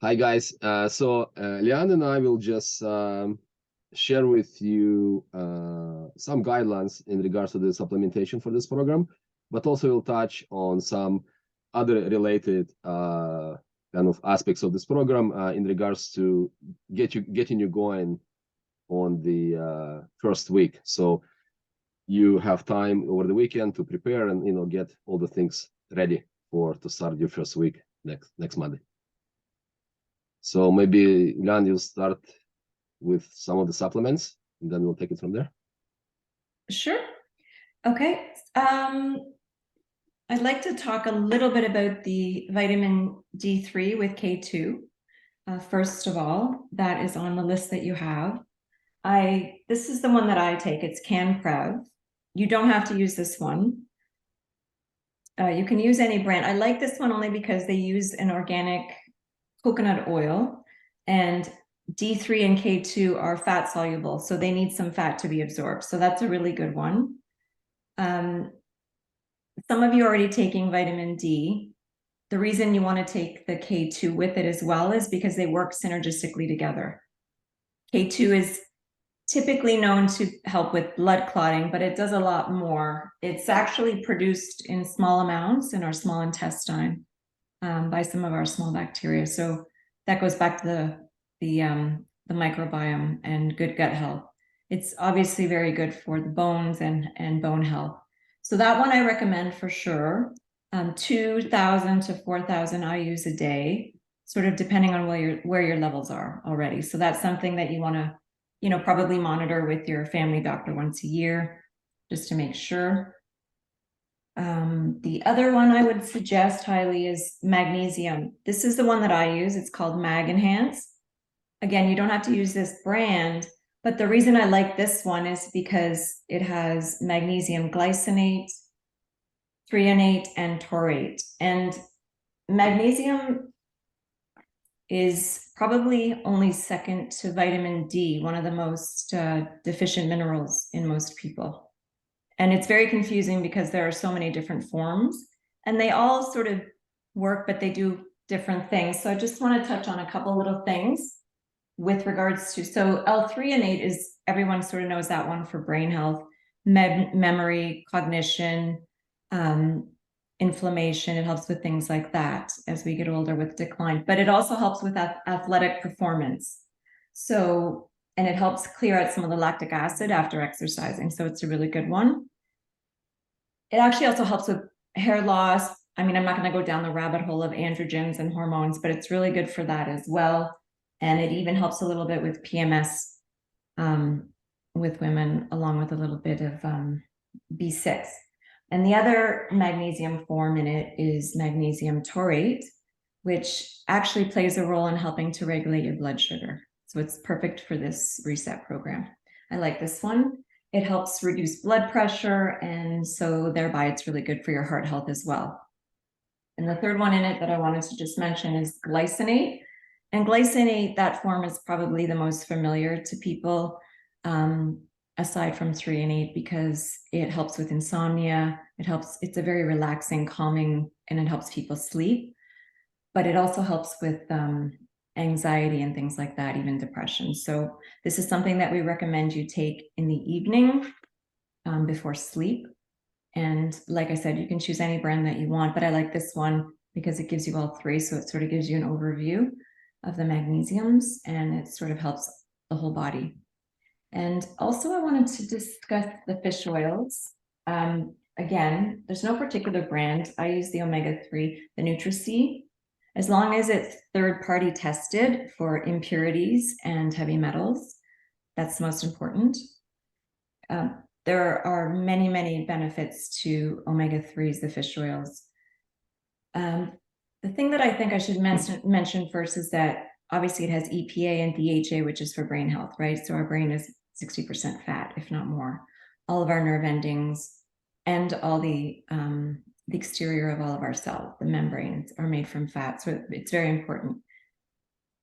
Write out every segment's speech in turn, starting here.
Hi guys. Lian and I will just share with you some guidelines in regards to the supplementation for this program, but also we'll touch on some other related kind of aspects of this program in regards to getting you going on the first week. So you have time over the weekend to prepare and get all the things ready to start your first week next Monday. So maybe, Ilan, you'll start with some of the supplements, and then we'll take it from there. Sure. Okay. I'd like to talk a little bit about the vitamin D3 with K2. First of all, that is on the list that you have. This is the one that I take. It's CanPrev. You don't have to use this one. You can use any brand. I like this one only because they use an organic coconut oil, and D3 and K2 are fat soluble, so they need some fat to be absorbed. So that's a really good one. Some of you are already taking vitamin D. The reason you want to take the K2 with it as well is because they work synergistically together. K2 is typically known to help with blood clotting, but it does a lot more. It's actually produced in small amounts in our small intestine by some of our small bacteria. So that goes back to the microbiome and good gut health. It's obviously very good for the bones and bone health. So that one I recommend for sure. 2,000 to 4,000 IUs a day, sort of depending on where your levels are already. So that's something that you want to, probably monitor with your family doctor once a year, just to make sure. The other one I would suggest highly is magnesium. This is the one that I use. It's called Mag Enhance. Again, you don't have to use this brand, but the reason I like this one is because it has magnesium glycinate, threonate, and taurate. And magnesium is probably only second to vitamin D, one of the most deficient minerals in most people. And it's very confusing because there are so many different forms, and they all sort of work, but they do different things. So I just want to touch on a couple little things with regards to, so L-threonate is, everyone sort of knows that one for brain health, memory, cognition, inflammation. It helps with things like that as we get older with decline, but it also helps with athletic performance. So, and it helps clear out some of the lactic acid after exercising. So it's a really good one. It actually also helps with hair loss. I mean, I'm not going to go down the rabbit hole of androgens and hormones, but it's really good for that as well. And it even helps a little bit with PMS with women, along with a little bit of B6. And the other magnesium form in it is magnesium taurate, which actually plays a role in helping to regulate your blood sugar. So it's perfect for this reset program. I like this one. It helps reduce blood pressure, and so thereby it's really good for your heart health as well. And the third one in it that I wanted to just mention is glycinate. And glycinate, that form is probably the most familiar to people, aside from threonate, because it helps with insomnia. It's a very relaxing, calming, and it helps people sleep. But it also helps with anxiety and things like that, even depression. So this is something that we recommend you take in the evening before sleep. And like I said, you can choose any brand that you want, but I like this one because it gives you all three. So it sort of gives you an overview of the magnesiums, and it sort of helps the whole body. And also I wanted to discuss the fish oils. Again, there's no particular brand. I use the omega-3, the NutriC. As long as it's third-party tested for impurities and heavy metals, that's most important. There are many, many benefits to omega-3s, the fish oils. The thing that I think I should mention first is that obviously it has EPA and DHA, which is for brain health, right? So our brain is 60% fat, if not more. All of our nerve endings and all the exterior of all of our cells, the membranes, are made from fat. So it's very important.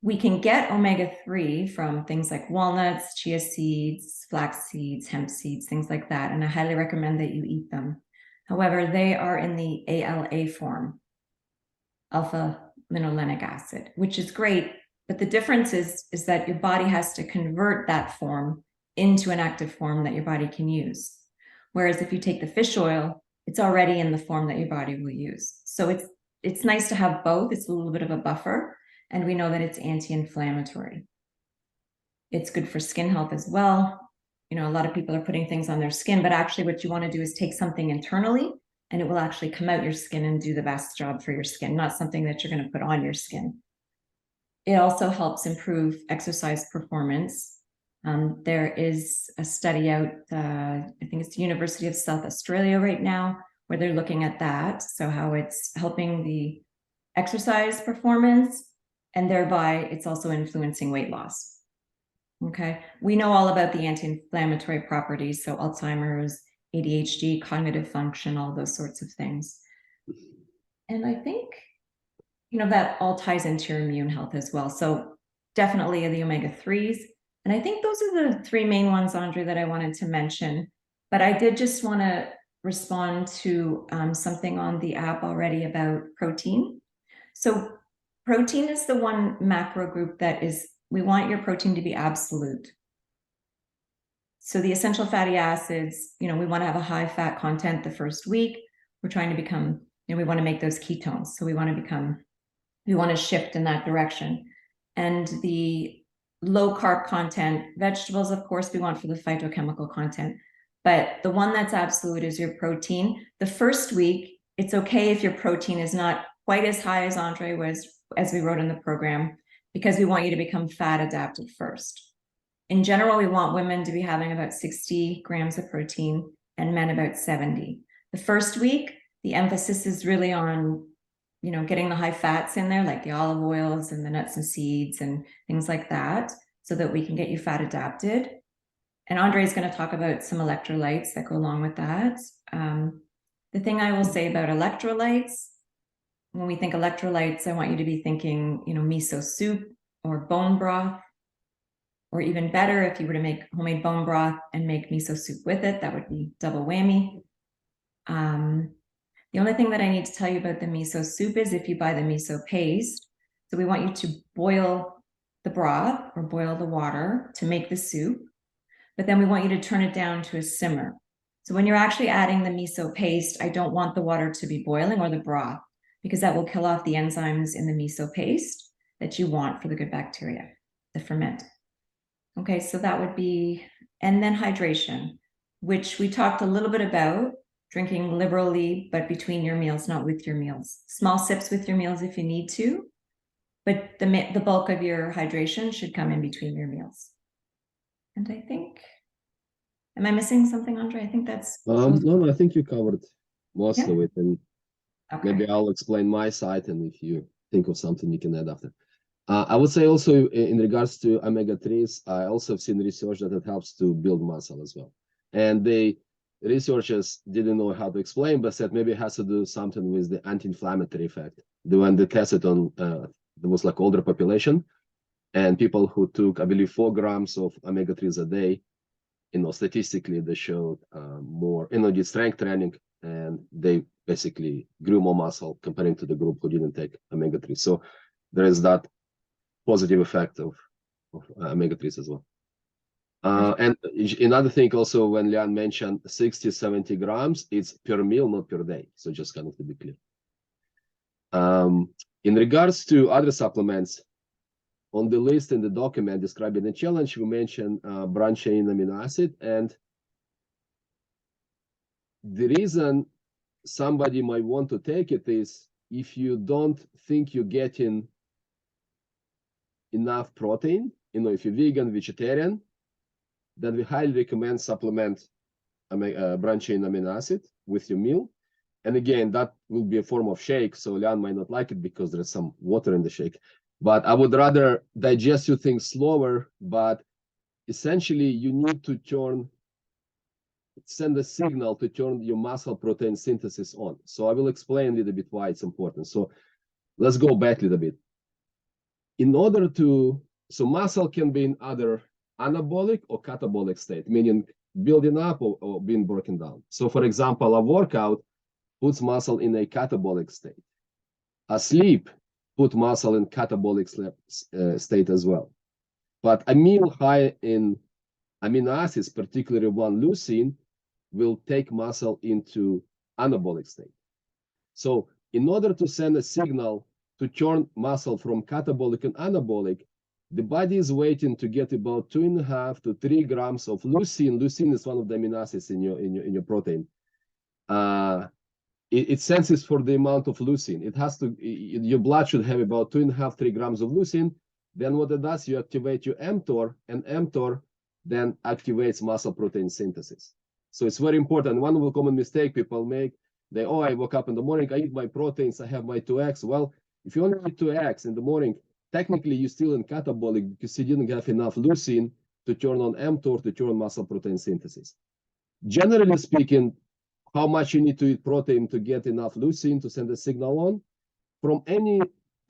We can get omega-3 from things like walnuts, chia seeds, flax seeds, hemp seeds, things like that. And I highly recommend that you eat them. However, they are in the ALA form, alpha linoleic acid, which is great. But the difference is that your body has to convert that form into an active form that your body can use. Whereas if you take the fish oil, it's already in the form that your body will use. So it's nice to have both. It's a little bit of a buffer, and we know that it's anti-inflammatory. It's good for skin health as well. You know, a lot of people are putting things on their skin, but actually what you want to do is take something internally, and it will actually come out your skin and do the best job for your skin, not something that you're going to put on your skin. It also helps improve exercise performance. There is a study out, I think it's the University of South Australia right now, where they're looking at that. So how it's helping the exercise performance, and thereby it's also influencing weight loss. Okay, we know all about the anti-inflammatory properties, so Alzheimer's, ADHD, cognitive function, all those sorts of things. And I think, you know, that all ties into your immune health as well. So definitely the omega-3s. And I think those are the three main ones, Andre, that I wanted to mention. But I did just want to respond to something on the app already about protein. So protein is the one macro group that is, we want your protein to be absolute. So the essential fatty acids, you know, we want to have a high fat content the first week. We're trying to become, you know, we want to make those ketones. So we want to shift in that direction. And the low carb content, vegetables, of course, we want for the phytochemical content. But the one that's absolute is your protein. The first week, it's okay if your protein is not quite as high as Andre was, as we wrote in the program, because we want you to become fat adapted first. In general, we want women to be having about 60 grams of protein and men about 70. The first week, the emphasis is really on, you know, getting the high fats in there, like the olive oils and the nuts and seeds and things like that, so that we can get you fat adapted. And Andre is going to talk about some electrolytes that go along with that. The thing I will say about electrolytes, when we think electrolytes, I want you to be thinking, you know, miso soup or bone broth, or even better, if you were to make homemade bone broth and make miso soup with it, that would be double whammy. The only thing that I need to tell you about the miso soup is if you buy the miso paste, so we want you to boil the broth or boil the water to make the soup, but then we want you to turn it down to a simmer. So when you're actually adding the miso paste, I don't want the water to be boiling or the broth, because that will kill off the enzymes in the miso paste that you want for the good bacteria to ferment. Okay, so that would be, and then hydration, which we talked a little bit about, drinking liberally, but between your meals, not with your meals. Small sips with your meals if you need to, but the bulk of your hydration should come in between your meals. And I think, am I missing something, Andre? I think that's... No, I think you covered most of it, and okay. maybe I'll explain my side, and if you think of something, you can add after. I would say also in regards to omega-3s, I also have seen research that it helps to build muscle as well. And the researchers didn't know how to explain, but said maybe it has to do something with the anti-inflammatory effect. When they tested on, there was like older population, and people who took, I believe, 4 grams of omega-3s a day, you know, statistically they showed more, you know, did strength training, and they basically grew more muscle comparing to the group who didn't take omega-3. So there is that positive effect of omega-3s as well. And another thing also, when Lian mentioned 60-70 grams, it's per meal, not per day. So just kind of to be clear. In regards to other supplements, on the list in the document describing the challenge, we mentioned branched-chain amino acid. And the reason somebody might want to take it is if you don't think you're getting enough protein, you know, if you're vegan, vegetarian, then we highly recommend supplement branched-chain amino acid with your meal. And again, that will be a form of shake, so Lian might not like it because there's some water in the shake. But I would rather digest your things slower, but essentially you need to send a signal to turn your muscle protein synthesis on. So I will explain a little bit why it's important. So let's go back a little bit. In order to, so muscle can be in either anabolic or catabolic state, meaning building up or being broken down. So for example, a workout puts muscle in a catabolic state. A sleep put muscle in catabolic state as well. But a meal high in amino acids, particularly one leucine, will take muscle into anabolic state. So in order to send a signal to turn muscle from catabolic and anabolic, the body is waiting to get about 2.5 to 3 grams of leucine. Leucine is one of the amino acids in your protein. It senses for the amount of leucine. It has to, your blood should have about 2.5, 3 grams of leucine. Then what it does, you activate your mTOR, and mTOR then activates muscle protein synthesis. So it's very important. One common mistake people make, I woke up in the morning, I eat my proteins, I have my 2X. Well, if you only eat 2X in the morning, technically you're still in catabolic because you didn't have enough leucine to turn on mTOR to turn muscle protein synthesis. Generally speaking, how much you need to eat protein to get enough leucine to send a signal on? From any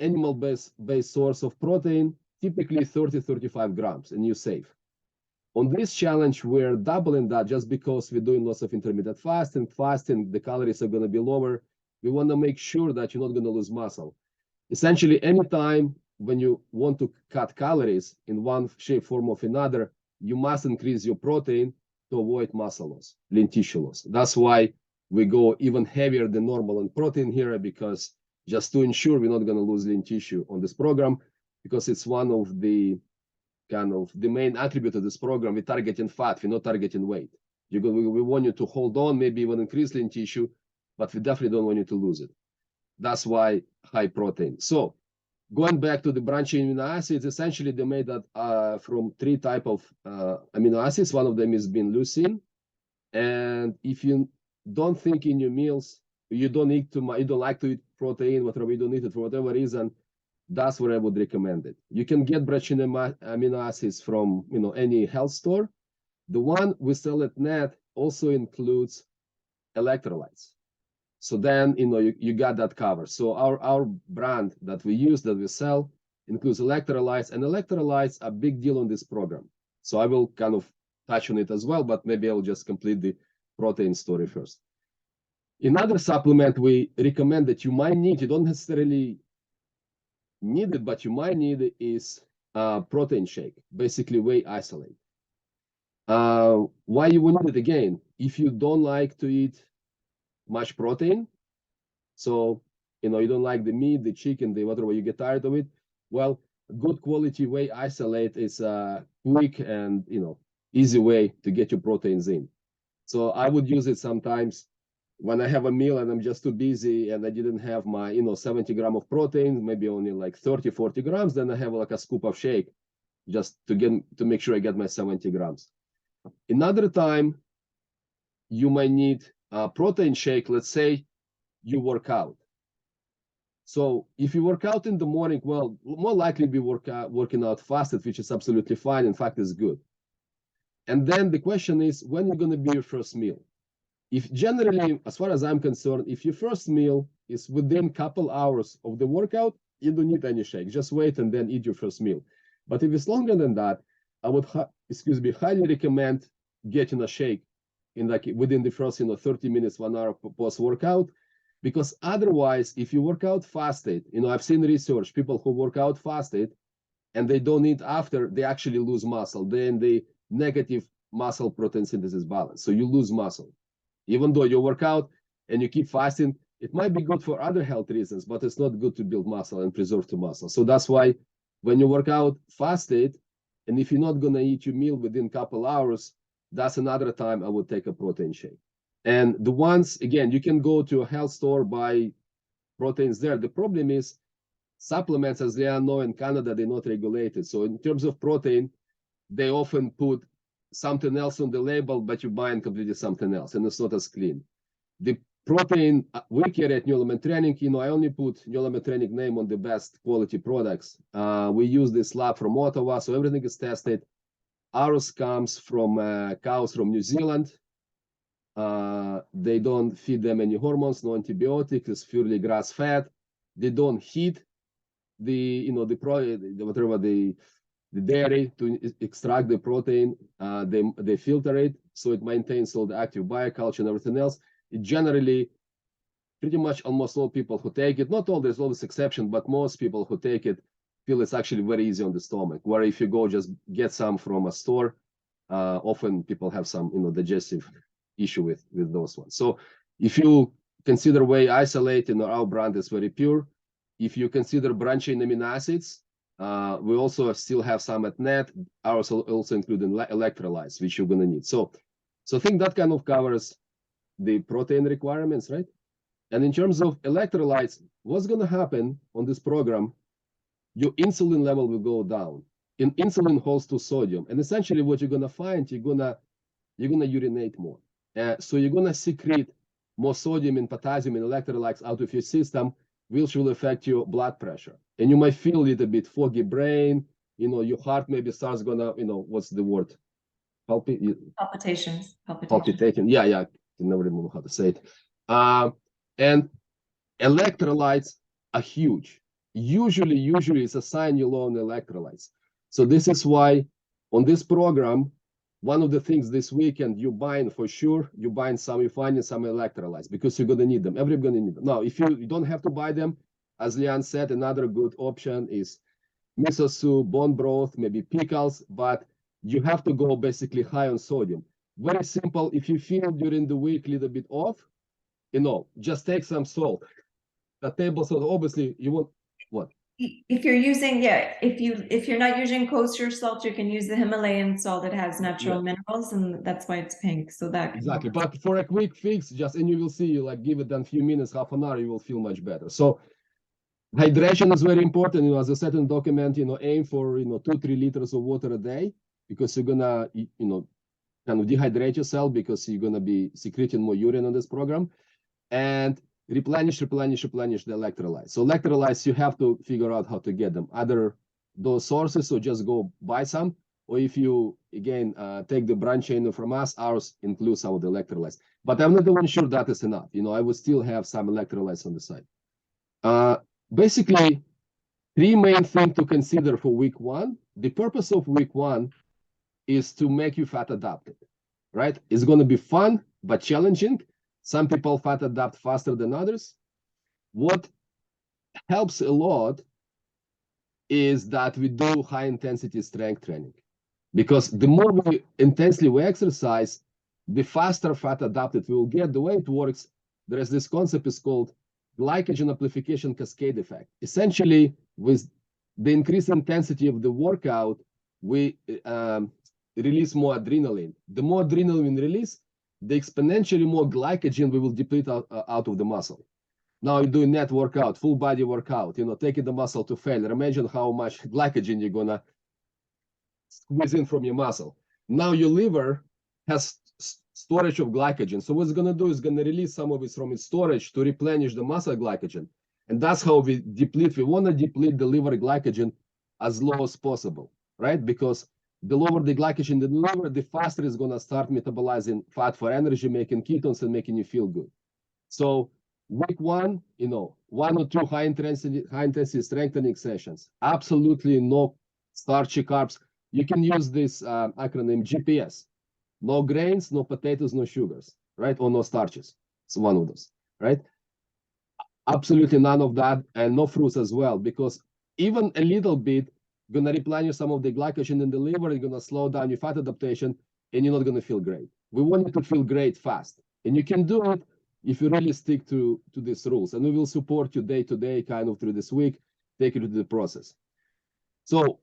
animal-based source of protein, typically 30-35 grams, and you're safe. On this challenge, we're doubling that just because we're doing lots of intermittent fasting. The calories are going to be lower. We want to make sure that you're not going to lose muscle. Essentially, anytime when you want to cut calories in one shape, form, or another, you must increase your protein to avoid muscle loss, lean tissue loss. That's why we go even heavier than normal in protein here, because just to ensure we're not going to lose lean tissue on this program, because it's one of the kind of the main attribute of this program. We're targeting fat, we're not targeting weight. We want you to hold on, maybe even increase lean tissue, but we definitely don't want you to lose it. That's why high protein. So going back to the branching amino acids, essentially they made that from 3 types of amino acids. One of them is being leucine. And if you don't think in your meals, you don't like to eat protein, whatever, you don't eat it for whatever reason, that's where I would recommend it. You can get branching amino acids from any health store. The one we sell at NET also includes electrolytes. So then you got that covered. So our brand that we use, that we sell, includes electrolytes, and electrolytes are a big deal on this program. So I will kind of touch on it as well, but maybe I'll just complete the protein story first. Another supplement we recommend that you might need, you don't necessarily need it, but you might need it, is protein shake, basically whey isolate. Why you would need it? Again, if you don't like to eat much protein, so you don't like the meat, the chicken, the whatever, you get tired of it, well, good quality whey isolate is a quick and easy way to get your proteins in. So I would use it sometimes when I have a meal and I'm just too busy and I didn't have my 70 grams of protein, maybe only like 30-40 grams, then I have like a scoop of shake just to make sure I get my 70 grams. Another time you might need a protein shake. Let's say you work out. So if you work out in the morning, well, more likely be working out fasted, which is absolutely fine. In fact, it's good. And then the question is, when you're going to be your first meal? If generally, as far as I'm concerned, if your first meal is within a couple hours of the workout, you don't need any shake. Just wait and then eat your first meal. But if it's longer than that, I would highly recommend getting a shake within the first 30 minutes, 1 hour post workout, because otherwise, if you work out fasted, I've seen research, people who work out fasted and they don't eat after, they actually lose muscle. Then the negative muscle protein synthesis balance. So you lose muscle. Even though you work out and you keep fasting, it might be good for other health reasons, but it's not good to build muscle and preserve the muscle. So that's why when you work out fasted, and if you're not going to eat your meal within a couple hours, that's another time I would take a protein shake. And the ones, again, you can go to a health store, buy proteins there. The problem is supplements, as they are known in Canada, they're not regulated. So in terms of protein, they often put something else on the label, but you're buying completely something else, and it's not as clean. The protein we carry at New Element Training, I only put New Element Training name on the best quality products. We use this lab from Ottawa, so everything is tested. Ours comes from cows from New Zealand. They don't feed them any hormones, no antibiotics. It's purely grass fed. They don't heat the dairy to extract the protein. They filter it, so it maintains all the active bioculture and everything else. It generally pretty much almost all people who take it, not all, there's always exception, but most people who take it feel it's actually very easy on the stomach. Where if you go just get some from a store, often people have some, digestive issue with those ones. So if you consider whey isolate, our brand is very pure. If you consider branching amino acids, we also still have some at net. Ours also include electrolytes, which you're gonna need. So I think that kind of covers the protein requirements, right? And in terms of electrolytes, what's gonna happen on this program? Your insulin level will go down. And insulin holds to sodium, and essentially what you're gonna find, you're gonna urinate more. So you're gonna secrete more sodium and potassium and electrolytes out of your system, which will affect your blood pressure. And you might feel a little bit foggy brain, your heart maybe starts gonna, what's the word? Palpitations. Palpitation. Yeah, I can never remember how to say it. And electrolytes are huge. Usually it's a sign you're low on electrolytes. So this is why on this program, one of the things this weekend you're buying for sure, you're finding some electrolytes because you're gonna need them. Everybody's gonna need them. Now, if you don't have to buy them, as Leon said, another good option is miso soup, bone broth, maybe pickles, but you have to go basically high on sodium. Very simple. If you feel during the week a little bit off, just take some salt. A table salt, obviously you want what? If you're using, if you're not using kosher salt, you can use the Himalayan salt. It has natural minerals, and that's why it's pink. So that exactly. But for a quick fix, and you will see, like give it a few minutes, half an hour, you will feel much better. So hydration is very important. As I said in the document, aim for 2-3 liters of water a day, because you're gonna kind of dehydrate yourself, because you're gonna be secreting more urine on this program. And replenish the electrolytes. So electrolytes, you have to figure out how to get them. Either those sources, or just go buy some, or if you, again, take the branch chain from us, ours includes some of the electrolytes. But I'm not even sure that is enough. I would still have some electrolytes on the side. Basically, 3 main things to consider for week 1. The purpose of week 1 is to make you fat adapted, right? It's going to be fun, but challenging. Some people fat adapt faster than others. What helps a lot is that we do high intensity strength training, because the more intensely we exercise, the faster fat adapted we will get. The way it works, there is this concept is called glycogen amplification cascade effect. Essentially, with the increased intensity of the workout, we release more adrenaline. The more adrenaline we release, the exponentially more glycogen we will deplete out of the muscle. Now you're doing net workout, full body workout, taking the muscle to failure. Imagine how much glycogen you're gonna squeeze in from your muscle. Now your liver has storage of glycogen. So what it's gonna do is gonna release some of it from its storage to replenish the muscle glycogen. And that's how we deplete. We wanna deplete the liver glycogen as low as possible, right? Because the lower the glycogen in the liver, the faster it's going to start metabolizing fat for energy, making ketones and making you feel good. So week 1, 1 or 2 high intensity strengthening sessions. Absolutely no starchy carbs. You can use this acronym GPS. No grains, no potatoes, no sugars, right? Or no starches. It's one of those, right? Absolutely none of that, and no fruits as well, because even a little bit gonna replenish some of the glycogen in the liver, you're gonna slow down your fat adaptation, and you're not gonna feel great. We want you to feel great fast. And you can do it if you really stick to these rules. And we will support you day to day, kind of through this week, take you through the process. So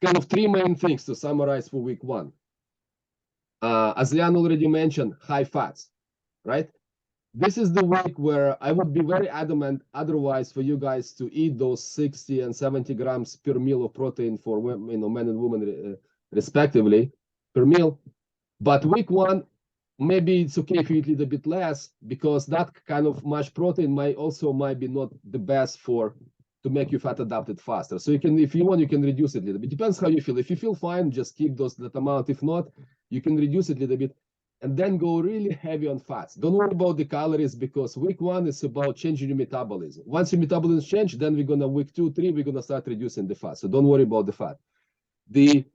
kind of 3 main things to summarize for week 1. As Leon already mentioned, high fats, right? This is the week where I would be very adamant otherwise for you guys to eat those 60 and 70 grams per meal of protein for women, men and women respectively per meal. But week 1, maybe it's okay if you eat a little bit less, because that kind of much protein might be not the best to make you fat adapted faster. So you can, if you want, you can reduce it a little bit. Depends how you feel. If you feel fine, just keep that amount. If not, you can reduce it a little bit. And then go really heavy on fats. Don't worry about the calories, because week 1 is about changing your metabolism. Once your metabolism change, then we're gonna week 2, 3, we're gonna start reducing the fat. So don't worry about the fat. The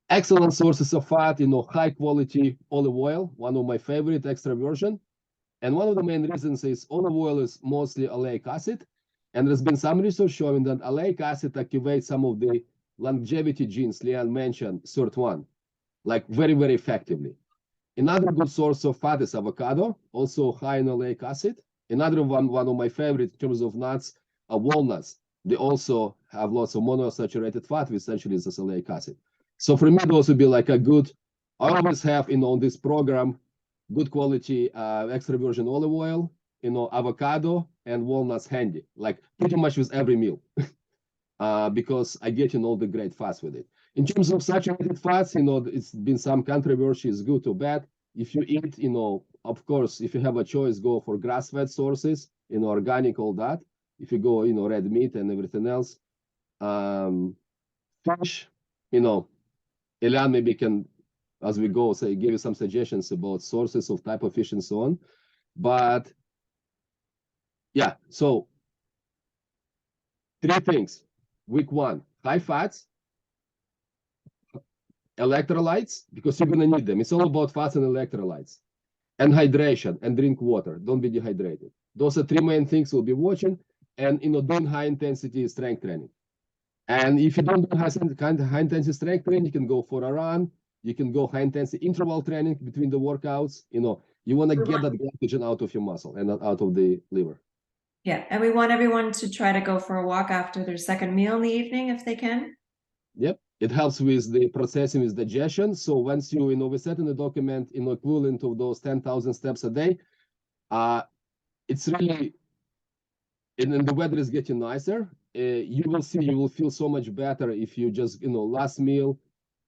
excellent sources of fat, high quality olive oil, one of my favorite extra virgin. And one of the main reasons is olive oil is mostly oleic acid. And there's been some research showing that oleic acid activates some of the longevity genes Leanne mentioned, SIRT1, like very, very effectively. Another good source of fat is avocado, also high in oleic acid. Another one of my favorite in terms of nuts are walnuts. They also have lots of monounsaturated fat, which essentially is oleic acid. So for me, those would be like a good, I always have, on this program, good quality extra virgin olive oil, avocado and walnuts handy, like pretty much with every meal, because I get all the great fats with it. In terms of saturated fats, it's been some controversy, is good or bad. If you eat, of course, if you have a choice, go for grass-fed sources, organic, all that. If you go, red meat and everything else, fish, Elian maybe can, as we go, say, give you some suggestions about sources of type of fish and so on. But yeah, so 3 things. Week 1, high fats, electrolytes, because you're going to need them. It's all about fats and electrolytes, and hydration, and drink water. Don't be dehydrated. Those are 3 main things we'll be watching. And doing high intensity strength training. And if you don't do high intensity strength training, you can go for a run. You can go high intensity interval training between the workouts. You want to get that glycogen out of your muscle and not out of the liver. Yeah, and we want everyone to try to go for a walk after their second meal in the evening if they can. Yep, it helps with the processing, with digestion. So once you, we set in the document, equivalent of those 10,000 steps a day, it's really, and the weather is getting nicer. You will feel so much better if you just, last meal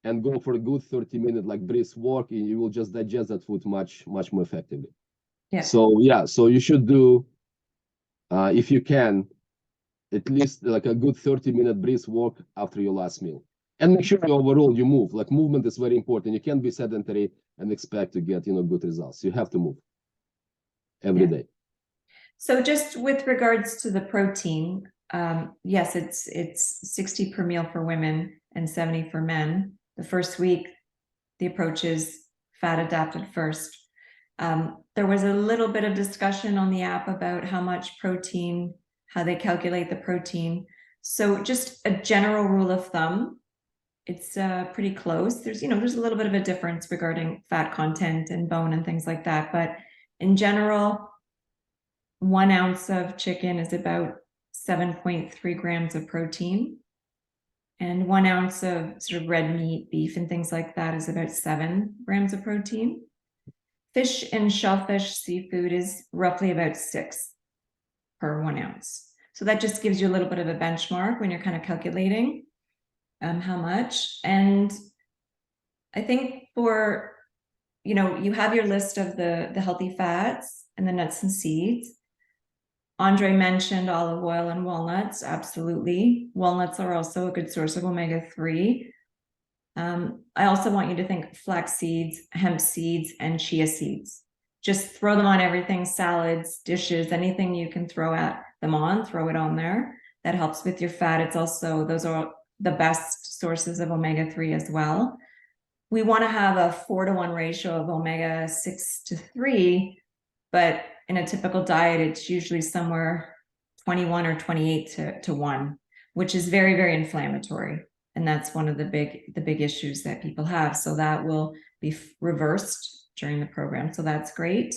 and go for a good 30-minute like brisk walk, and you will just digest that food much, much more effectively. Yeah. So yeah, so you should do, if you can, at least like a good 30-minute brisk walk after your last meal. And make sure overall you move. Like movement is very important. You can't be sedentary and expect to get, good results. You have to move every day. So just with regards to the protein, yes, it's 60 per meal for women and 70 for men. The first week, the approach is fat adapted first. There was a little bit of discussion on the app about how much protein, how they calculate the protein. So just a general rule of thumb, it's pretty close. There's a little bit of a difference regarding fat content and bone and things like that. But in general, 1 ounce of chicken is about 7.3 grams of protein. And 1 ounce of sort of red meat, beef, and things like that is about 7 grams of protein. Fish and shellfish, seafood is roughly about 6 per 1 ounce. So that just gives you a little bit of a benchmark when you're kind of calculating how much. And I think for, you have your list of the healthy fats and the nuts and seeds. Andre mentioned olive oil and walnuts. Absolutely. Walnuts are also a good source of omega-3. I also want you to think flax seeds, hemp seeds, and chia seeds. Just throw them on everything, salads, dishes, anything you can throw throw it on there. That helps with your fat. It's also, those are the best sources of omega-3 as well. We want to have a 4-to-1 ratio of omega-6 to 3, but in a typical diet, it's usually somewhere 21 or 28 to 1, which is very, very inflammatory. And that's one of the big issues that people have. So that will be reversed during the program. So that's great.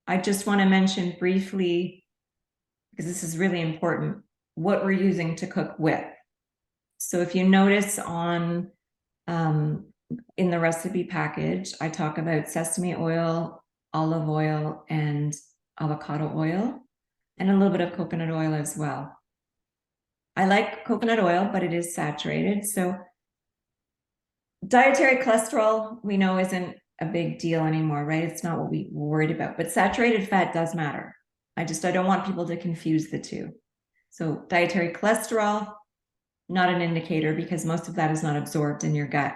I just want to mention briefly, because this is really important, what we're using to cook with. So if you notice in the recipe package, I talk about sesame oil, olive oil, and avocado oil, and a little bit of coconut oil as well. I like coconut oil, but it is saturated. So dietary cholesterol, we know, isn't a big deal anymore, right? It's not what we were worried about, but saturated fat does matter. I don't want people to confuse the two. So dietary cholesterol, not an indicator, because most of that is not absorbed in your gut.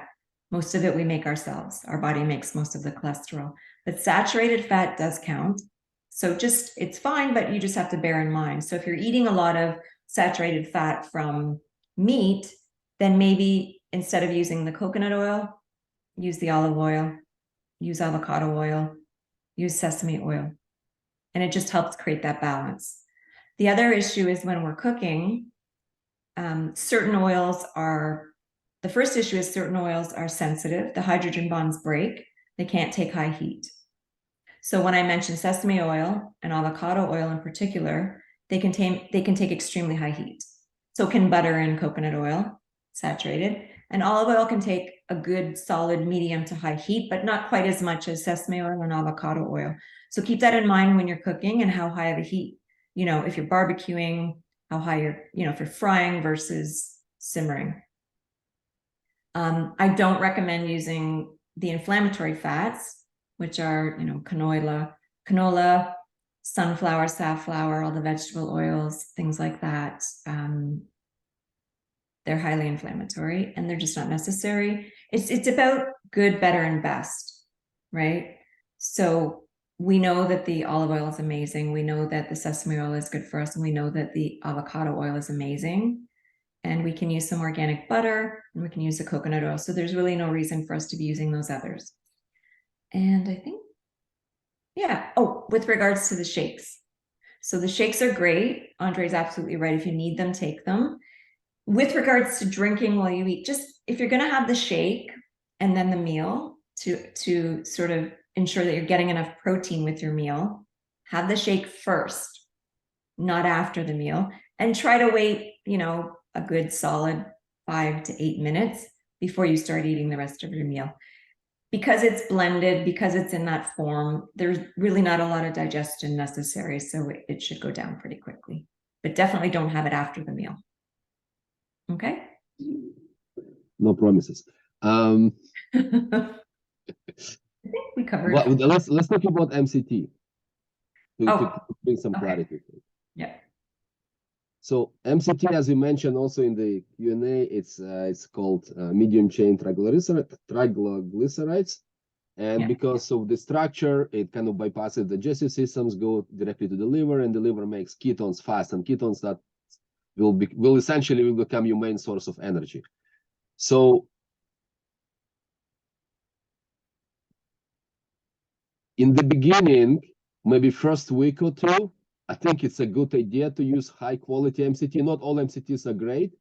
Most of it we make ourselves. Our body makes most of the cholesterol, but saturated fat does count. So it's fine, but you just have to bear in mind. So if you're eating a lot of saturated fat from meat, then maybe instead of using the coconut oil, use the olive oil, use avocado oil, use sesame oil. And it just helps create that balance. The other issue is when we're cooking, certain oils are, the first issue is certain oils are sensitive. The hydrogen bonds break. They can't take high heat. So when I mentioned sesame oil and avocado oil in particular, they can take extremely high heat. So can butter and coconut oil, saturated. And olive oil can take a good solid medium to high heat, but not quite as much as sesame oil and avocado oil. So keep that in mind when you're cooking and how high of a heat, you know, if you're barbecuing, how high you're, you know, if you're frying versus simmering. I don't recommend using the inflammatory fats, which are, you know, canola, sunflower, safflower, all the vegetable oils, things like that. They're highly inflammatory and they're just not necessary. It's about good, better, and best, right? So we know that the olive oil is amazing. We know that the sesame oil is good for us. And we know that the avocado oil is amazing. And we can use some organic butter and we can use the coconut oil. So there's really no reason for us to be using those others. And I think, yeah. Oh, with regards to the shakes. So the shakes are great. Andre's absolutely right. If you need them, take them. With regards to drinking while you eat, just if you're going to have the shake and then the meal to sort of ensure that you're getting enough protein with your meal, have the shake first, not after the meal, and try to wait, you know, a good solid 5 to 8 minutes before you start eating the rest of your meal. Because it's blended, because it's in that form, there's really not a lot of digestion necessary, so it should go down pretty quickly. But definitely don't have it after the meal. Okay. No promises. I think we covered. Well, let's talk about MCT to bring some clarity. Yeah. So MCT, as you mentioned also in the Q&A, it's called medium chain triglycerides, and because of the structure, it kind of bypasses the digestive systems, go directly to the liver, and the liver makes ketones fast, and ketones that will essentially become your main source of energy. So in the beginning, maybe first week or two, I think it's a good idea to use high quality MCT. Not all MCTs are great.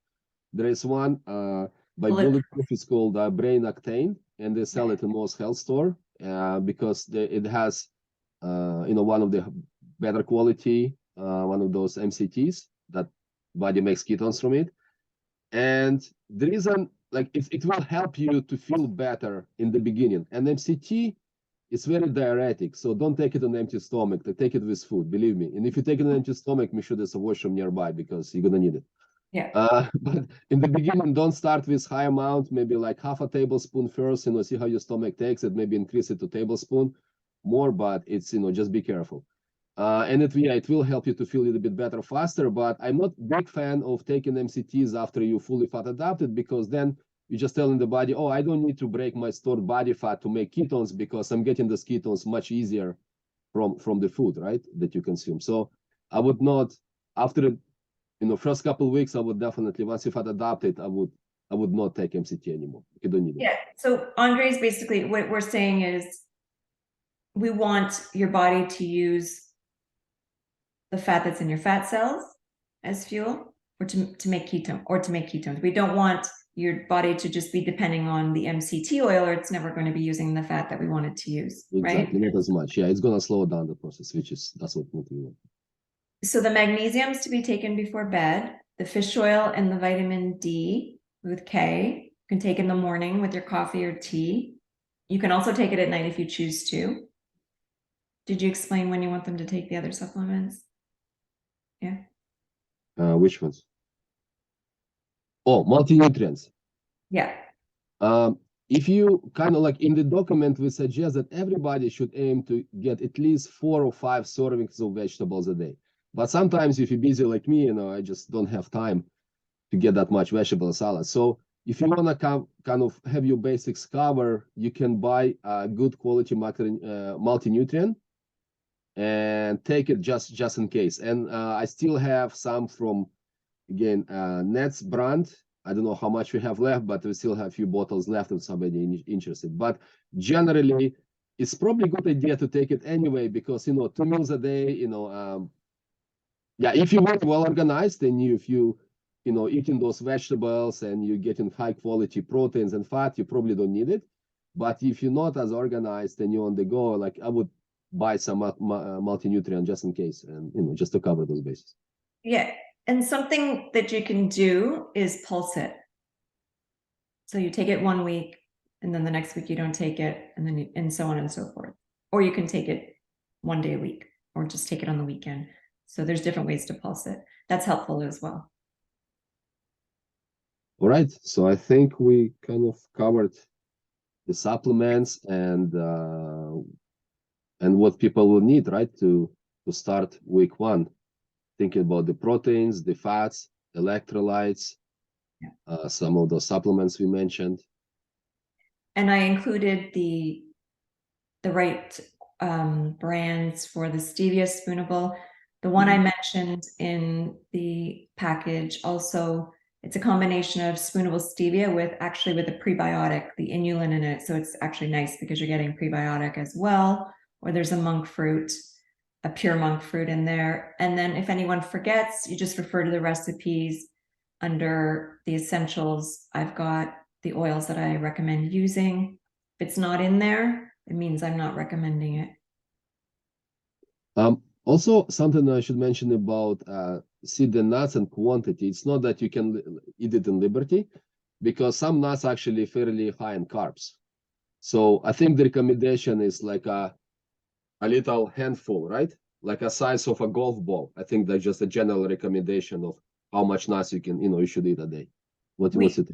There is one by Bulletproof, it's called Brain Octane, and they sell it in most health store because it has you know, one of the better quality, one of those MCTs that body makes ketones from it. And the reason, like, it will help you to feel better in the beginning. And MCT is very diuretic, so don't take it on an empty stomach. Take it with food, believe me. And if you take it on an empty stomach, make sure there's a washroom nearby because you're gonna need it. Yeah. But in the beginning, don't start with high amount, maybe like half a tablespoon first, you know, see how your stomach takes it, maybe increase it to tablespoon more, but it's, you know, just be careful. And it will help you to feel a little bit better faster, but I'm not a big fan of taking MCTs after you fully fat adapted, because then you're just telling the body, oh, I don't need to break my stored body fat to make ketones because I'm getting those ketones much easier from the food, right, that you consume. So I would not, after, you know, first couple of weeks, I would definitely, once you fat adapted, I would not take MCT anymore. You don't need it. Yeah. So Andre's basically, what we're saying is we want your body to use the fat that's in your fat cells as fuel, or to make ketones. We don't want your body to just be depending on the MCT oil, or it's never going to be using the fat that we want it to use. Exactly, right? Not as much. Yeah, it's going to slow down the process, that's what we want. So the magnesium is to be taken before bed. The fish oil and the vitamin D with K, you can take in the morning with your coffee or tea. You can also take it at night if you choose to. Did you explain when you want them to take the other supplements? Yeah. Which ones? Oh, multi-nutrients. Yeah. If you kind of like in the document, we suggest that everybody should aim to get at least 4 or 5 servings of vegetables a day. But sometimes if you're busy like me, you know, I just don't have time to get that much vegetable salad. So if you want to kind of have your basics covered, you can buy a good quality multi-nutrient and take it just in case. And I still have some from, again, Nets brand. I don't know how much we have left, but we still have a few bottles left if somebody interested. But generally, it's probably a good idea to take it anyway, because 2 meals a day, yeah, if you want well organized and if you eating those vegetables and you're getting high quality proteins and fat, you probably don't need it. But if you're not as organized and you're on the go, like I would buy some multi-nutrient just in case, and just to cover those bases. Yeah, and something that you can do is pulse it. So you take it 1 week, and then the next week you don't take it, and then and so on and so forth. Or you can take it 1 day a week, or just take it on the weekend. So there's different ways to pulse it. That's helpful as well. All right, so I think we kind of covered the supplements and what people will need, right, to start week 1, thinking about the proteins, the fats, electrolytes, some of those supplements we mentioned. And I included the right brands for the stevia spoonable. The one I mentioned in the package also, it's a combination of spoonable stevia with a prebiotic, the inulin in it. So it's actually nice because you're getting prebiotic as well. Or there's a monk fruit, a pure monk fruit in there. And then if anyone forgets, you just refer to the recipes under the essentials. I've got the oils that I recommend using. If it's not in there, it means I'm not recommending it. Also, something I should mention about seed and nuts and quantity. It's not that you can eat it in liberty, because some nuts are actually fairly high in carbs. So I think the recommendation is like a little handful, right? Like a size of a golf ball. I think that's just a general recommendation of how much nuts you can, you should eat a day. What's it?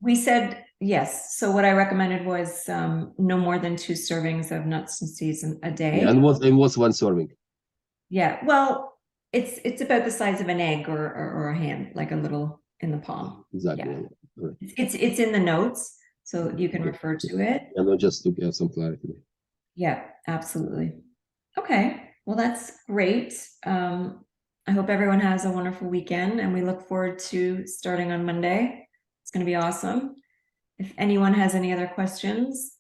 We said yes. So what I recommended was no more than 2 servings of nuts and seeds a day. Yeah, and what's 1 serving? Yeah, well, it's about the size of an egg or a hand, like a little in the palm. Exactly. Yeah. Right. It's in the notes, so you can refer to it. Yeah, no, just to get some clarity. Yeah, absolutely. Okay, well, that's great. I hope everyone has a wonderful weekend, and we look forward to starting on Monday. It's going to be awesome. If anyone has any other questions,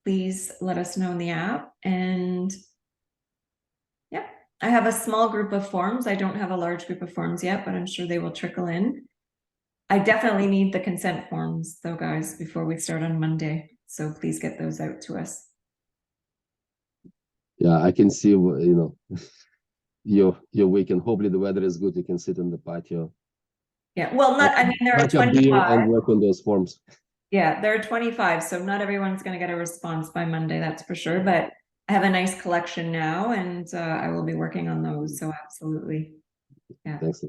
please let us know in the app. And yeah, I have a small group of forms. I don't have a large group of forms yet, but I'm sure they will trickle in. I definitely need the consent forms though, guys, before we start on Monday. So please get those out to us. Yeah, I can see, your weekend. Hopefully the weather is good. You can sit in the patio. Yeah, well, there are 25. And work on those forms. Yeah, there are 25, so not everyone's going to get a response by Monday, that's for sure. But I have a nice collection now, and I will be working on those. So absolutely. Yeah. Thanks.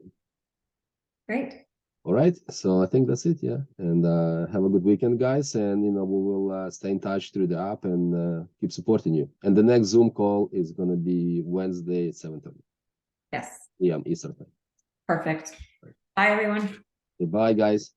Great. All right, so I think that's it. Yeah, and have a good weekend, guys. And we will stay in touch through the app and keep supporting you. And the next Zoom call is going to be Wednesday at 7:30. Yes. Yeah, Eastern time. Perfect. Bye, everyone. Bye, guys.